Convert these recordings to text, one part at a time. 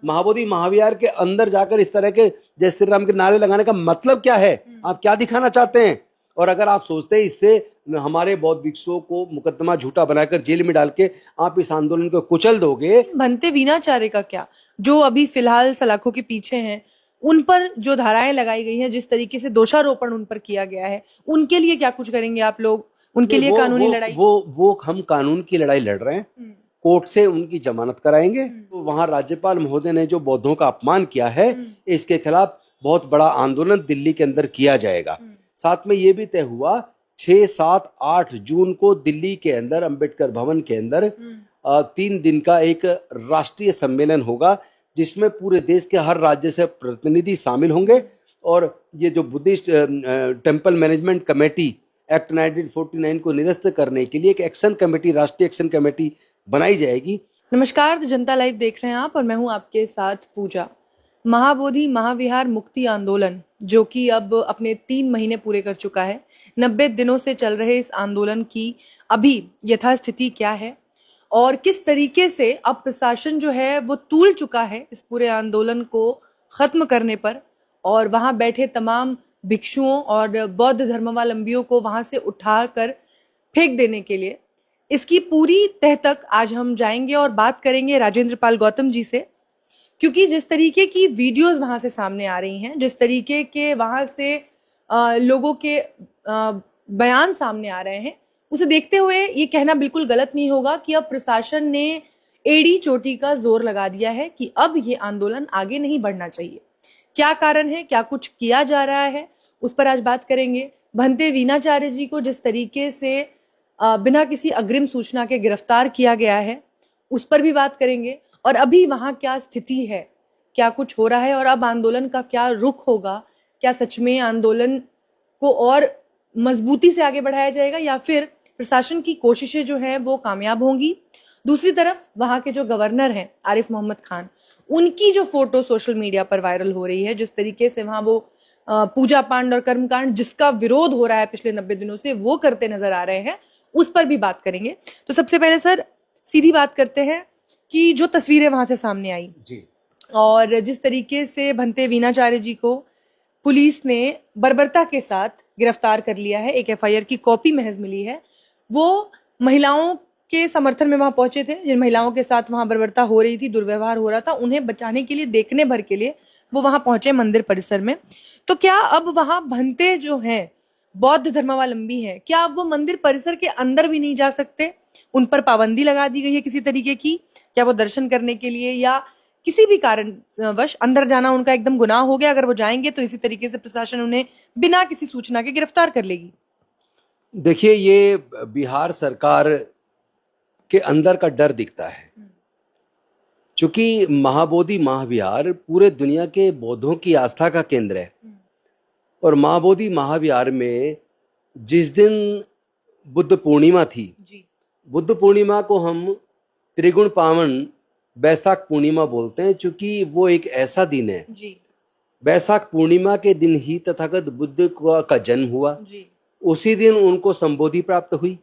महाबोधि महाविहार के अंदर जाकर इस तरह के जय श्री राम के नारे लगाने का मतलब क्या है? आप क्या दिखाना चाहते हैं? और अगर आप सोचते हैं इससे हमारे बौद्ध भिक्षुओं को मुकदमा झूठा बनाकर जेल में डाल के आप इस आंदोलन को कुचल दोगे। भंते वीणाचार्य का क्या, जो अभी फिलहाल सलाखों के पीछे हैं, उन पर जो धाराएं लगाई गई हैं, जिस तरीके से दोषारोपण उन पर किया गया है, उनके लिए क्या कुछ करेंगे आप लोग? उनके लिए कानूनी लड़ाई? वो हम कानून की लड़ाई लड़ रहे हैं। कोर्ट से उनकी जमानत कराएंगे। तो वहां राज्यपाल महोदय ने जो बौद्धों का अपमान किया है, इसके खिलाफ बहुत बड़ा आंदोलन दिल्ली के अंदर किया जाएगा। साथ में ये भी तय हुआ 6, 7, 8 जून को दिल्ली के अंदर अंबेडकर भवन के अंदर 3 दिन का एक राष्ट्रीय सम्मेलन होगा, जिसमें पूरे देश के हर राज्य से प्रतिनिधि शामिल होंगे। और ये जो Buddhist temple management committee act 1949 को निरस्त करने के लिए एक एक्शन कमेटी, राष्ट्रीय एक्शन कमेटी बनाई जाएगी। नमस्कार, जनता लाइव देख रहे हैं आप और मैं हूं आपके साथ पूजा। महाबोधि महाविहार मुक्ति आंदोलन, जो कि अब अपने 3 महीने पूरे कर चुका है, 90 दिनों से चल रहे इस आंदोलन की अभी यथास्थिति क्या है और किस तरीके से अब प्रशासन जो है वो तूल चुका है इस पूरे आंदोलन को खत्म करने पर, और वहां बैठे तमाम भिक्षुओं और बौद्ध धर्मावलंबियों को वहां से उठाकर फेंक देने के लिए, इसकी पूरी तह तक आज हम जाएंगे और बात करेंगे राजेंद्र पाल गौतम जी से। क्योंकि जिस तरीके की वीडियोस वहां से सामने आ रही हैं, जिस तरीके के वहां से लोगों के बयान सामने आ रहे हैं, उसे देखते हुए ये कहना बिल्कुल गलत नहीं होगा कि अब प्रशासन ने एड़ी चोटी का जोर लगा दिया है कि अब ये आंदोलन आगे नहीं बढ़ना चाहिए। क्या कारण है, क्या कुछ किया जा रहा है, उस पर आज बात करेंगे। भंते वीणाचार्य जी को जिस तरीके से बिना किसी अग्रिम सूचना के गिरफ्तार किया गया है, उस पर भी बात करेंगे। और अभी वहां क्या स्थिति है, क्या कुछ हो रहा है और अब आंदोलन का क्या रुख होगा, क्या सच में आंदोलन को और मजबूती से आगे बढ़ाया जाएगा या फिर प्रशासन की कोशिशें जो हैं वो कामयाब होंगी। दूसरी तरफ वहां के जो गवर्नर हैं आरिफ मोहम्मद खान, उनकी जो फोटो सोशल मीडिया पर वायरल हो रही है, जिस तरीके से वहां वो पूजा पांड और कर्मकांड जिसका विरोध हो रहा है पिछले 90 दिनों से, वो करते नजर आ रहे हैं, उस पर भी बात करेंगे। तो सबसे पहले सर सीधी बात करते हैं कि जो तस्वीरें वहां से सामने आई जी, और जिस तरीके से भंते वीणाचार्य जी को पुलिस ने बर्बरता के साथ गिरफ्तार कर लिया है, एक एफआईआर की कॉपी महज मिली है। वो महिलाओं के समर्थन में वहां पहुंचे थे, जिन महिलाओं के साथ वहां बर्बरता हो रही थी, दुर्व्यवहार हो रहा था, उन्हें बचाने के लिए, देखने भर के लिए वो वहां पहुंचे मंदिर परिसर में। तो क्या अब वहां भंते जो हैं, बौद्ध धर्मावलंबी हैं, क्या अब वो मंदिर परिसर के अंदर भी नहीं जा सकते? उन पर पाबंदी लगा दी गई है किसी तरीके की? क्या वो दर्शन करने के लिए या किसी भी कारणवश अंदर जाना उनका एकदम गुनाह हो गया? अगर वो जाएंगे तो इसी तरीके से प्रशासन उन्हें बिना किसी सूचना के गिरफ्तार कर लेगी। देखिए, ये बिहार सरकार के अंदर का डर दिखता है, क्योंकि महाबोधि महाविहार पूरे दुनिया के बौद्धों की आस्था का केंद्र है। और महाबोधि महाविहार में जिस दिन बुद्ध पूर्णिमा थी, बुद्ध पूर्णिमा को हम त्रिगुण पावन बैसाख पूर्णिमा बोलते हैं, क्योंकि वो एक ऐसा दिन है। बैसाख पूर्णिमा के दिन ही तथागत बुद्ध का जन्म हुआ। उसी दिन उनको संबोधि प्राप्त हुई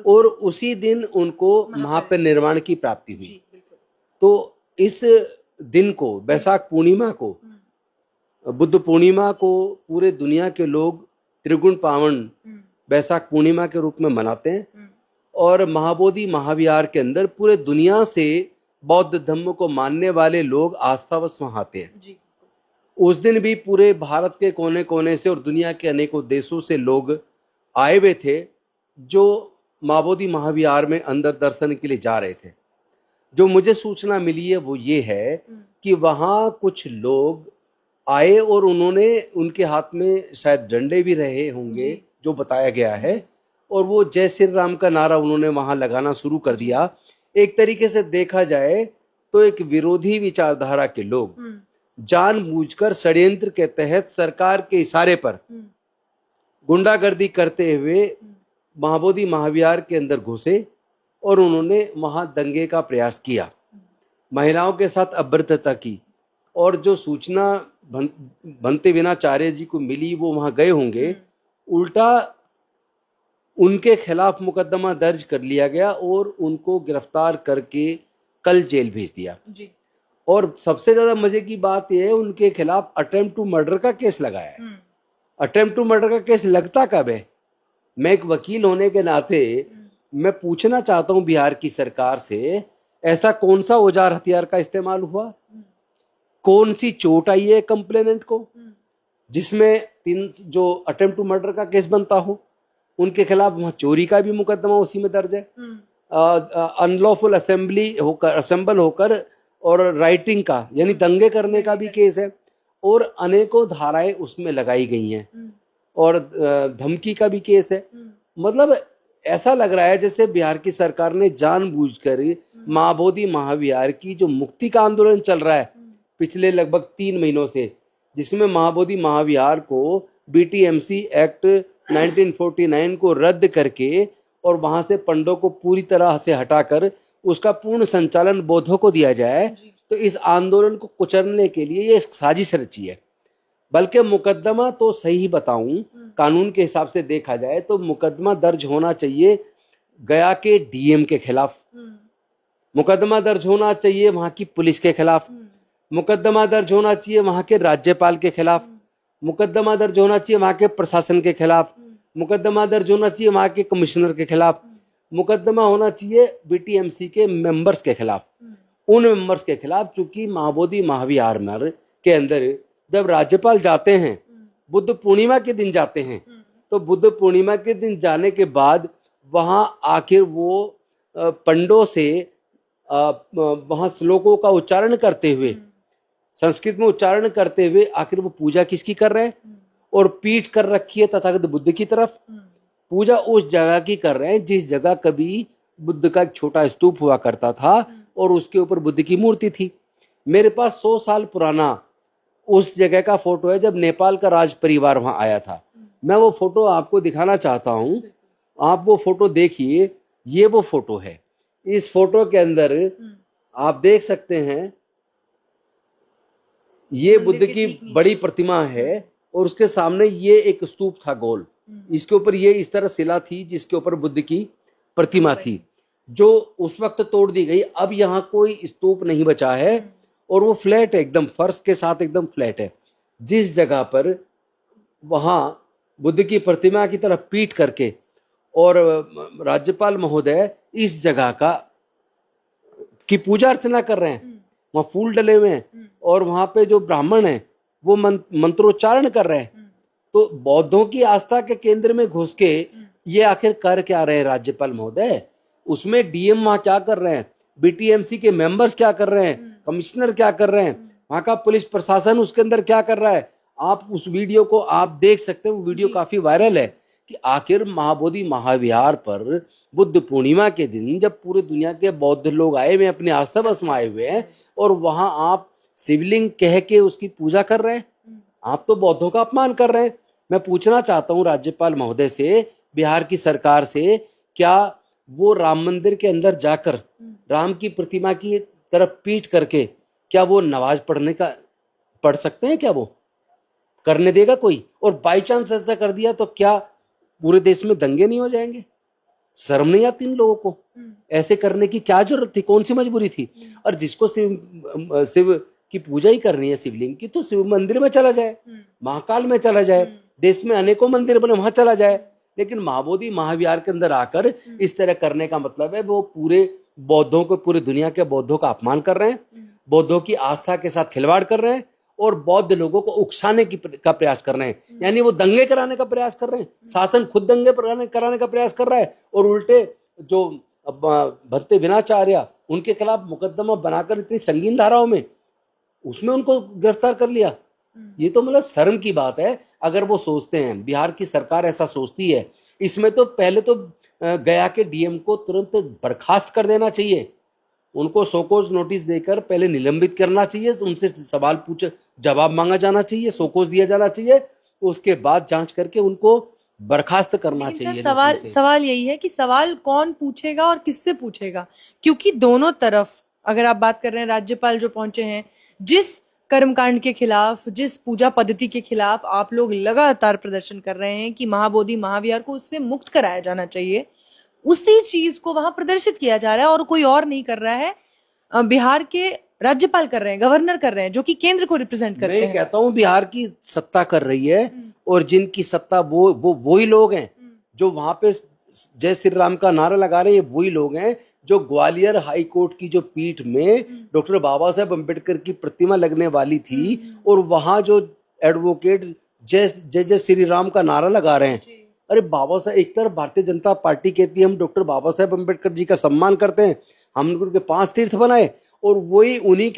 और उसी दिन उनको महापरिनिर्वाण की प्राप्ति हुई। तो इस दिन को, बैसाख पूर्णिमा को, बुद्ध पूर्णिमा को पूरे दुनिया के लोग त्रिगुण पावन बैसाख पूर्णिमा के रूप में मनाते हैं। और महाबोधि महाविहार के अंदर पूरे दुनिया से बौद्ध धर्म को मानने वाले लोग आस्थावश वहां आते हैं। उस दिन भी पूरे भारत के कोने कोने से और दुनिया के अनेकों देशों से लोग आए हुए थे, जो महाबोधि महाविहार में अंदर दर्शन के लिए जा रहे थे। जो मुझे सूचना मिली है वो ये है कि वहां कुछ लोग आए और उन्होंने, उनके हाथ में शायद डंडे भी रहे होंगे जो बताया गया है, और वो जय श्री राम का नारा उन्होंने वहां लगाना शुरू कर दिया। एक तरीके से देखा जाए तो एक विरोधी विचारधारा के लोग जानबूझकर षड्यंत्र के तहत सरकार के इशारे पर गुंडागर्दी करते हुए महाबोधि महाविहार के अंदर घुसे और उन्होंने वहां दंगे का प्रयास किया, महिलाओं के साथ अभद्रता की। और जो सूचना भंते वीणाचार्य जी को मिली, वो वहां गए होंगे, उल्टा उनके खिलाफ मुकदमा दर्ज कर लिया गया और उनको गिरफ्तार करके कल जेल भेज दिया। और सबसे ज्यादा मजे की बात यह है उनके खिलाफ अटेम्प्ट टू मर्डर का केस लगाया है। अटेम्प्ट टू मर्डर का केस लगता कब है? मैं एक वकील होने के नाते मैं पूछना चाहता हूं बिहार की सरकार से, ऐसा कौन सा औजार हथियार का इस्तेमाल हुआ, कौन सी चोट आई है कंप्लेनेंट को जिसमें तीन जो अटेम्प्ट टू मर्डर का केस बनता हो? उनके खिलाफ वहां चोरी का भी मुकदमा उसी में दर्ज है, अनलॉफुल असेंबल होकर और राइटिंग का यानी दंगे करने का भी केस है, और अनेकों धाराएं उसमें लगाई गई हैं, और धमकी का भी केस है। मतलब ऐसा लग रहा है जैसे बिहार की सरकार ने जानबूझकर महाबोधि महाविहार की जो मुक्ति का आंदोलन चल रहा है पिछले लगभग 3 महीनों से, जिसमें महाबोधि महाविहार को बीटीएमसी एक्ट 1949 को रद्द करके और वहां से पंडों को पूरी तरह से हटाकर उसका पूर्ण संचालन बौद्धों को दिया जाए, तो इस आंदोलन को कुचलने के लिए ये साजिश रची है। बल्कि मुकदमा तो सही बताऊं, कानून के हिसाब से देखा जाए तो मुकदमा दर्ज होना चाहिए गया के डीएम के खिलाफ, मुकदमा दर्ज होना चाहिए वहां की पुलिस के खिलाफ, मुकदमा दर्ज होना चाहिए वहां के राज्यपाल के खिलाफ, मुकदमा दर्ज होना चाहिए वहां के प्रशासन के खिलाफ, मुकदमा दर्ज होना चाहिए वहां के कमिश्नर के खिलाफ, मुकदमा होना चाहिए बीटीएमसी के मेंबर्स के खिलाफ, उन मेंबर्स के खिलाफ। चूंकि महाबोधि महाविहार के अंदर जब राज्यपाल जाते हैं, बुद्ध पूर्णिमा के दिन जाते हैं, तो बुद्ध पूर्णिमा के दिन जाने के बाद वहां आखिर वो पंडों से वहां श्लोकों का उच्चारण करते हुए, संस्कृत में उच्चारण करते हुए आखिर वो पूजा किसकी कर रहे हैं? और पीठ कर रखी है तथागत बुद्ध की तरफ। पूजा उस जगह की कर रहे हैं जिस जगह कभी बुद्ध का एक छोटा स्तूप हुआ करता था और उसके ऊपर बुद्ध की मूर्ति थी। मेरे पास 100 साल पुराना उस जगह का फोटो है जब नेपाल का राज परिवार वहां आया था। मैं वो फोटो आपको दिखाना चाहता हूं, आप वो फोटो देखिए। ये वो फोटो है। इस फोटो के अंदर आप देख सकते हैं ये बुद्ध की बड़ी प्रतिमा है और उसके सामने ये एक स्तूप था गोल, इसके ऊपर ये इस तरह शिला थी जिसके ऊपर बुद्ध की प्रतिमा थी, जो उस वक्त तोड़ दी गई। अब यहाँ कोई स्तूप नहीं बचा है और वो फ्लैट है, एकदम फर्श के साथ एकदम फ्लैट है। जिस जगह पर वहां बुद्ध की प्रतिमा की तरफ पीठ करके और राज्यपाल महोदय इस जगह की पूजा अर्चना कर रहे हैं, वहां फूल डले हुए हैं और वहां पे जो ब्राह्मण हैं वो मंत्रोच्चारण कर रहे हैं। तो बौद्धों की आस्था के केंद्र में घुस के ये आखिर कर क्या रहे हैं राज्यपाल महोदय? उसमें डीएम वहां क्या कर रहे हैं, बीटीएमसी के मेंबर्स क्या कर रहे हैं, कमिश्नर क्या कर रहे हैं, वहां का पुलिस प्रशासन उसके अंदर क्या कर रहा है? आप उस वीडियो को आप देख सकते हैं, वो वीडियो काफी वायरल है कि आखिर महाबोधि महाविहार पर बुद्ध पूर्णिमा के दिन जब पूरी दुनिया के बौद्ध लोग आए हुए अपने आस्था बसमाए हुए हैं और वहां आप शिवलिंग कह के उसकी पूजा कर रहे हैं, आप तो बौद्धों का अपमान कर रहे हैं। मैं पूछना चाहता हूं राज्यपाल महोदय से, बिहार की सरकार से, क्या वो राम मंदिर के अंदर जाकर राम की प्रतिमा की तरफ पीठ करके क्या वो नमाज पढ़ सकते हैं? क्या वो करने देगा कोई? और बाई चांस ऐसा कर दिया तो क्या पूरे देश में दंगे नहीं हो जाएंगे? शर्म नहीं आती इन लोगों को? ऐसे करने की क्या जरूरत थी? कौन सी मजबूरी थी? और जिसको शिव की पूजा ही करनी है, शिवलिंग की, तो शिव मंदिर में चला जाए, महाकाल में चला जाए, देश में अनेकों मंदिर बने वहां चला जाए। लेकिन महाबोधि महाविहार के अंदर आकर इस तरह करने का मतलब है वो पूरे बौद्धों को, पूरी दुनिया के बौद्धों का अपमान कर रहे हैं, बौद्धों की आस्था के साथ खिलवाड़ कर रहे हैं और बौद्ध लोगों को उकसाने का प्रयास कर रहे हैं। यानी वो दंगे कराने का प्रयास कर रहे हैं, शासन खुद दंगे कराने का प्रयास कर रहा है और उल्टे जो भत्ते विनाचार्य उनके खिलाफ मुकदमा बनाकर इतनी संगीन धाराओं में उसमें उनको गिरफ्तार कर लिया। ये तो मतलब शर्म की बात है। अगर वो सोचते हैं, बिहार की सरकार ऐसा सोचती है, इसमें तो पहले तो गया के डीएम को तुरंत बर्खास्त कर देना चाहिए, उनको शोकोज नोटिस देकर पहले निलंबित करना चाहिए, उनसे सवाल पूछ जवाब मांगा जाना चाहिए, शोकोज दिया जाना चाहिए, उसके बाद जांच करके उनको बर्खास्त करना चाहिए। सवाल यही है कि सवाल कौन पूछेगा और किससे पूछेगा, क्योंकि दोनों तरफ अगर आप बात कर रहे हैं, राज्यपाल जो पहुंचे हैं, जिस कर्मकांड के खिलाफ, जिस पूजा पद्धति के खिलाफ आप लोग लगातार प्रदर्शन कर रहे हैं कि महाबोधि महाविहार को उससे मुक्त कराया जाना चाहिए, उसी चीज को वहां प्रदर्शित किया जा रहा है और कोई और नहीं कर रहा है। बिहार के राज्यपाल कर रहे हैं, गवर्नर कर रहे हैं, जो कि केंद्र को रिप्रेजेंट करते मैं हैं। कहता हूं बिहार की सत्ता कर रही है, और जिनकी सत्ता वो वही लोग हैं जो वहां पे जय श्री राम का नारा लगा रहे हैं। वही लोग हैं जो ग्वालियर हाई कोर्ट की जो पीठ में डॉक्टर बाबा साहेब अम्बेडकर की प्रतिमा लगने वाली थी, और वहां जो एडवोकेट जय जय जय श्री राम का नारा लगा रहे हैं। अरे बाबा साहब, एक तरफ भारतीय जनता पार्टी कहती है हम डॉक्टर बाबा साहेब अम्बेडकर जी का सम्मान करते हैं, हमने उनके 5 तीर्थ बनाए, और वही उन्हीं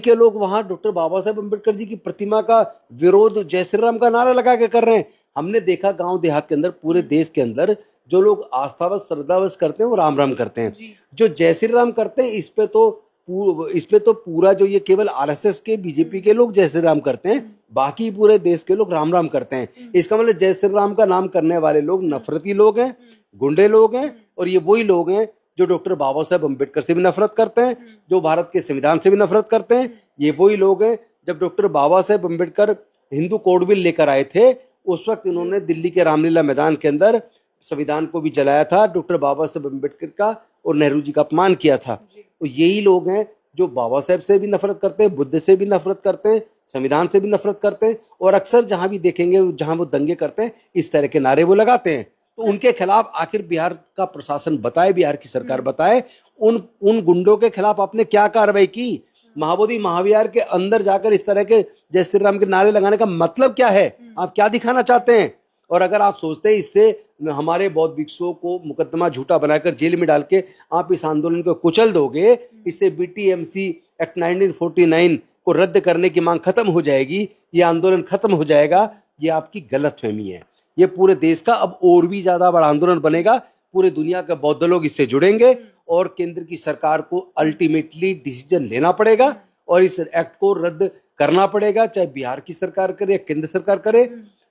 के लोग वहां डॉक्टर बाबा साहेब अम्बेडकर जी की प्रतिमा का विरोध जय श्री राम का नारा लगा के कर रहे हैं। हमने देखा गांव देहात के अंदर, पूरे देश के अंदर जो लोग आस्थावश श्रद्धावश करते हैं वो राम राम करते हैं। जो जय श्री राम करते हैं इस पे तो पूरा जो ये केवल आरएसएस के बीजेपी के लोग जय श्री राम करते हैं, बाकी पूरे देश के लोग राम राम करते हैं। इसका मतलब जय श्री राम का नाम करने वाले लोग नफरती लोग हैं, गुंडे लोग हैं, और ये वही लोग हैं जो डॉक्टर बाबा साहेब अम्बेडकर से भी नफरत करते हैं, जो भारत के संविधान से भी नफरत करते हैं। ये वही लोग हैं, जब doctor Baba Saheb Ambedkar Hindu code bill लेकर आए थे, उस वक्त इन्होंने दिल्ली के रामलीला मैदान के अंदर संविधान को भी जलाया था, डॉक्टर बाबा साहेब अम्बेडकर का और नेहरू जी का अपमान किया था। तो यही लोग हैं जो बाबा साहेब से भी नफरत करते हैं, बुद्ध से भी नफरत करते हैं, संविधान से भी नफरत करते हैं, और अक्सर जहां भी देखेंगे जहां वो दंगे करते हैं इस तरह के नारे वो लगाते हैं। तो उनके खिलाफ आखिर बिहार का प्रशासन बताए, बिहार की सरकार बताए, उन गुंडों के खिलाफ आपने क्या कार्रवाई की? महाबोधि महाविहार के अंदर जाकर इस तरह के जय श्री राम के नारे लगाने का मतलब क्या है? आप क्या दिखाना चाहते हैं? और अगर आप सोचते हैं इससे हमारे बौद्ध भिक्षुओं को मुकदमा झूठा बनाकर जेल में डाल के आप इस आंदोलन को कुचल दोगे, इससे बीटीएमसी एक्ट 1949 को रद्द करने की मांग खत्म हो जाएगी, ये आंदोलन खत्म हो जाएगा, ये आपकी गलतफहमी है। ये पूरे देश का अब और भी ज्यादा बड़ा आंदोलन बनेगा, पूरे दुनिया के बौद्ध लोग इससे जुड़ेंगे, और केंद्र की सरकार को अल्टीमेटली डिसीजन लेना पड़ेगा और इस एक्ट को रद्द करना पड़ेगा, चाहे बिहार की सरकार करे या केंद्र सरकार करे।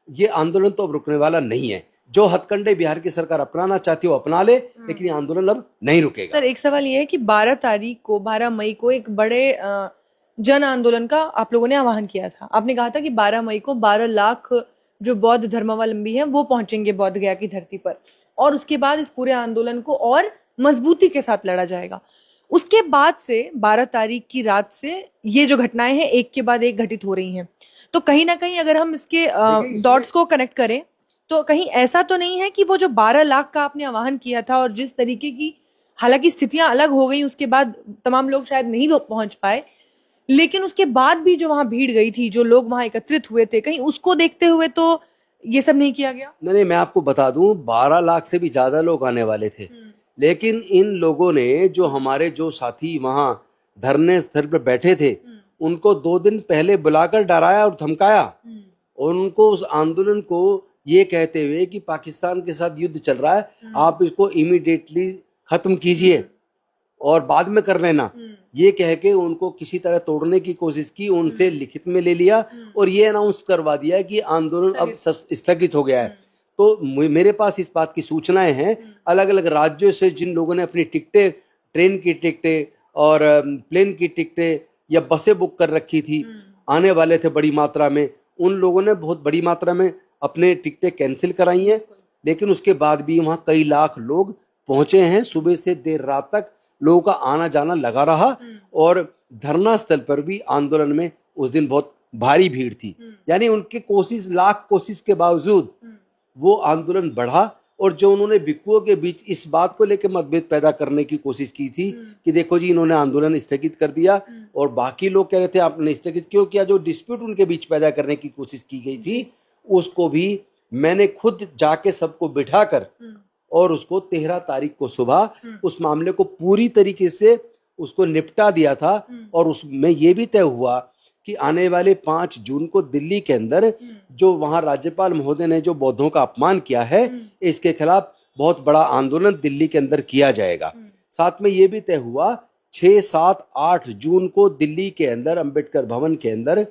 ये आंदोलन तो अब रुकने वाला नहीं है। जो हथकंडे बिहार की सरकार अपनाना चाहती है वो अपना ले, लेकिन ये आंदोलन अब नहीं रुकेगा। सर, एक सवाल ये है कि 12 मई को एक बड़े जन आंदोलन का आप लोगों ने आह्वान किया था। आपने कहा था कि 12 मई को 12 लाख जो बौद्ध धर्मावलंबी हैं वो पहुंचेंगे बौद्ध गया की धरती पर, और उसके बाद इस पूरे आंदोलन को और मजबूती के साथ लड़ा जाएगा। उसके बाद से 12 तारीख की रात से ये जो घटनाएं हैं एक के बाद एक घटित हो रही हैं। तो कहीं ना कहीं अगर हम इसके डॉट्स को कनेक्ट करें तो कहीं ऐसा तो नहीं है कि वो जो 12 लाख का आपने आह्वान किया था और जिस तरीके की, हालांकि स्थितियां अलग हो गई, उसके बाद तमाम लोग शायद नहीं पहुंच पाए, लेकिन उसके बाद भी जो वहां भीड़ गई थी, जो लोग वहां एकत्रित हुए थे, कहीं उसको देखते हुए तो ये सब नहीं किया गया? नहीं, मैं आपको बता दूं 12 लाख से भी ज्यादा लोग आने वाले थे, लेकिन इन लोगों ने, जो हमारे जो साथी वहां धरने स्थल पर बैठे थे, उनको 2 दिन पहले बुलाकर डराया और धमकाया, और उनको उस आंदोलन को ये कहते हुए कि पाकिस्तान के साथ युद्ध चल रहा है, आप इसको इमीडिएटली खत्म कीजिए और बाद में कर लेना, ये कह के उनको किसी तरह तोड़ने की कोशिश की, उनसे लिखित में ले लिया और ये अनाउंस करवा दिया कि आंदोलन अब स्थगित हो गया है। तो मेरे पास इस बात की सूचनाएं हैं अलग अलग राज्यों से, जिन लोगों ने अपनी टिकटें, ट्रेन की टिकटें और प्लेन की टिकटें या बसें बुक कर रखी थी, आने वाले थे बड़ी मात्रा में, उन लोगों ने बहुत बड़ी मात्रा में अपने टिकटें कैंसिल कराई हैं, लेकिन उसके बाद भी वहाँ कई लाख लोग पहुंचे हैं। सुबह से देर रात तक लोगों का आना जाना लगा रहा, और धरना स्थल पर भी आंदोलन में उस दिन बहुत भारी भीड़ थी। यानी उनके लाख कोशिश के बावजूद वो आंदोलन बढ़ा, और जो उन्होंने भिक्षुओं के बीच इस बात को लेकर मतभेद पैदा करने की कोशिश की थी कि देखो जी इन्होंने आंदोलन स्थगित कर दिया, और बाकी लोग कह रहे थे आपने स्थगित क्यों किया, जो डिस्प्यूट उनके बीच पैदा करने की कोशिश की गई थी उसको भी मैंने खुद जाके सबको बिठाकर और उसको 13 तारीख को सुबह उस मामले को पूरी तरीके से उसको निपटा दिया था। और उसमें ये भी तय हुआ कि आने वाले 5 जून को दिल्ली के अंदर जो वहां राज्यपाल महोदय ने जो बौद्धों का अपमान किया है, इसके खिलाफ बहुत बड़ा आंदोलन दिल्ली के अंदर किया जाएगा। साथ में ये भी तय हुआ 6, 7, 8 जून को दिल्ली के अंदर अंबेडकर भवन के अंदर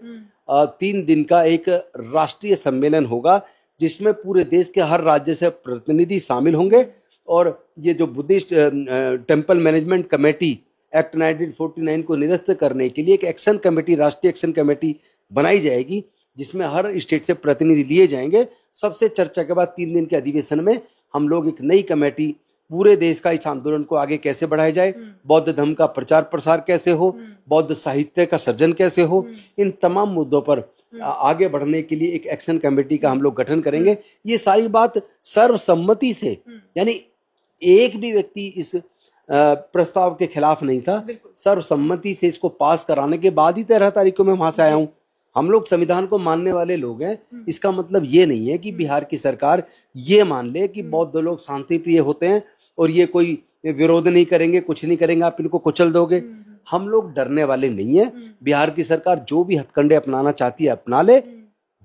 3 दिन का एक राष्ट्रीय सम्मेलन होगा, जिसमें पूरे देश के हर राज्य से प्रतिनिधि शामिल होंगे, और ये जो Buddhist temple management committee act 1949 को निरस्त करने के लिए एक एक्शन कमेटी, राष्ट्रीय एक्शन कमेटी बनाई जाएगी, जिसमें हर स्टेट से प्रतिनिधि लिए जाएंगे। सबसे चर्चा के बाद 3 दिन के अधिवेशन में हम लोग एक नई कमेटी पूरे देश का इस आंदोलन को आगे कैसे बढ़ाया जाए, बौद्ध धर्म का प्रचार प्रसार कैसे हो, बौद्ध साहित्य का सृजन कैसे हो, इन तमाम मुद्दों पर आगे बढ़ने के लिए एक एक्शन कमेटी का हम लोग गठन करेंगे। ये सारी बात सर्वसम्मति से, यानी एक भी व्यक्ति इस प्रस्ताव के खिलाफ नहीं था, सर्वसम्मति से इसको पास कराने के बाद ही 13 तारीख को मैं वहां से आया हूं। हम लोग संविधान को मानने वाले लोग हैं। इसका मतलब ये नहीं है कि बिहार की सरकार ये मान ले कि बौद्ध लोग शांति प्रिय होते हैं और ये कोई विरोध नहीं करेंगे, कुछ नहीं करेंगे, आप इनको कुचल दोगे। हम लोग डरने वाले नहीं है। बिहार की सरकार जो भी हथकंडे अपनाना चाहती है अपना ले।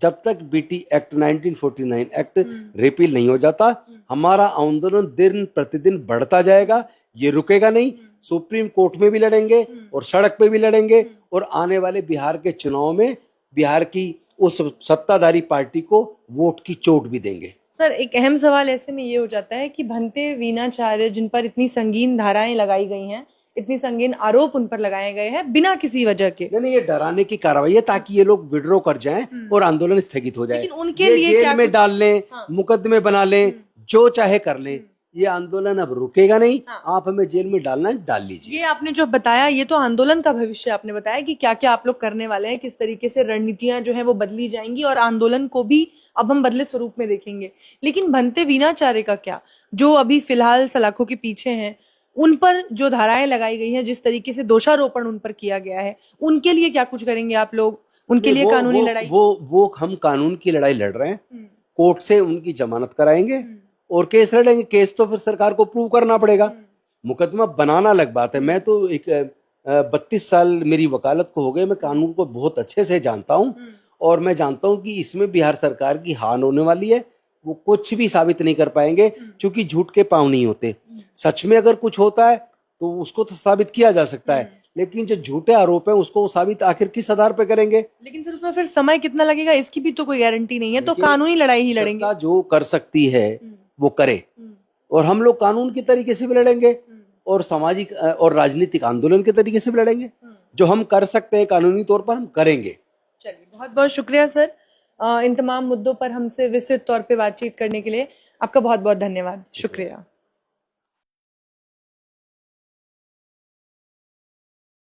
जब तक बीटी एक्ट 1949 एक्ट रिपील नहीं हो जाता, हमारा आंदोलन दिन प्रतिदिन बढ़ता जाएगा, ये रुकेगा नहीं। सुप्रीम कोर्ट में भी लड़ेंगे और सड़क पे भी लड़ेंगे और आने वाले बिहार के चुनाव में बिहार की उस सत्ताधारी पार्टी को वोट की चोट भी देंगे। सर, एक अहम सवाल ऐसे में ये हो जाता है कि भंते वीणाचार्य, जिन पर इतनी संगीन धाराएं लगाई गई हैं, इतनी संगीन आरोप उन पर लगाए गए हैं बिना किसी वजह के। नहीं, ये डराने की कार्रवाई है ताकि ये लोग विड्रॉ कर जाएं और आंदोलन स्थगित हो जाए। लेकिन उनके लिए जेल में डाल लें, मुकदमे बना लें, जो चाहे कर लें, ये आंदोलन अब रुकेगा नहीं। आप हमें जेल में डालना है, डाल लीजिए। ये आपने जो बताया, ये तो आंदोलन का भविष्य आपने बताया कि क्या क्या आप लोग करने वाले हैं, किस तरीके से रणनीतियां जो है वो बदली जाएंगी और आंदोलन को भी अब हम बदले स्वरूप में देखेंगे। लेकिन भंते वीणाचार्य का क्या, जो अभी फिलहाल सलाखों के पीछे हैं, उन पर जो धाराएं लगाई गई हैं, जिस तरीके से दोषारोपण उन पर किया गया है, उनके लिए क्या कुछ करेंगे आप लोग? उनके लिए कानूनी लड़ाई? वो हम कानून की लड़ाई लड़ रहे हैं। कोर्ट से उनकी जमानत कराएंगे और केस लड़ेंगे। केस तो फिर सरकार को प्रूव करना पड़ेगा। मुकदमा बनाना अलग बात है। मैं तो 32 साल मेरी वकालत को हो गए, मैं कानून को बहुत अच्छे से जानता हूं और मैं जानता हूं कि इसमें बिहार सरकार की हार होने वाली है। वो कुछ भी साबित नहीं कर पाएंगे, क्योंकि झूठ के पांव नहीं होते। सच में अगर कुछ होता है तो उसको तो साबित किया जा सकता है, लेकिन जो झूठे आरोप है उसको साबित आखिर किस आधार पे करेंगे? लेकिन सर, उसमें फिर समय कितना लगेगा, इसकी भी तो कोई गारंटी नहीं है। तो कानूनी लड़ाई ही लड़ेंगे। जो कर सकती है वो करे और हम लोग कानून के तरीके से भी लड़ेंगे और सामाजिक और राजनीतिक आंदोलन के तरीके से भी लड़ेंगे। जो हम कर सकते हैं कानूनी तौर पर, हम करेंगे। चलिए, बहुत बहुत शुक्रिया सर, इन तमाम मुद्दों पर हमसे विस्तृत तौर पे बातचीत करने के लिए। आपका बहुत बहुत धन्यवाद। शुक्रिया।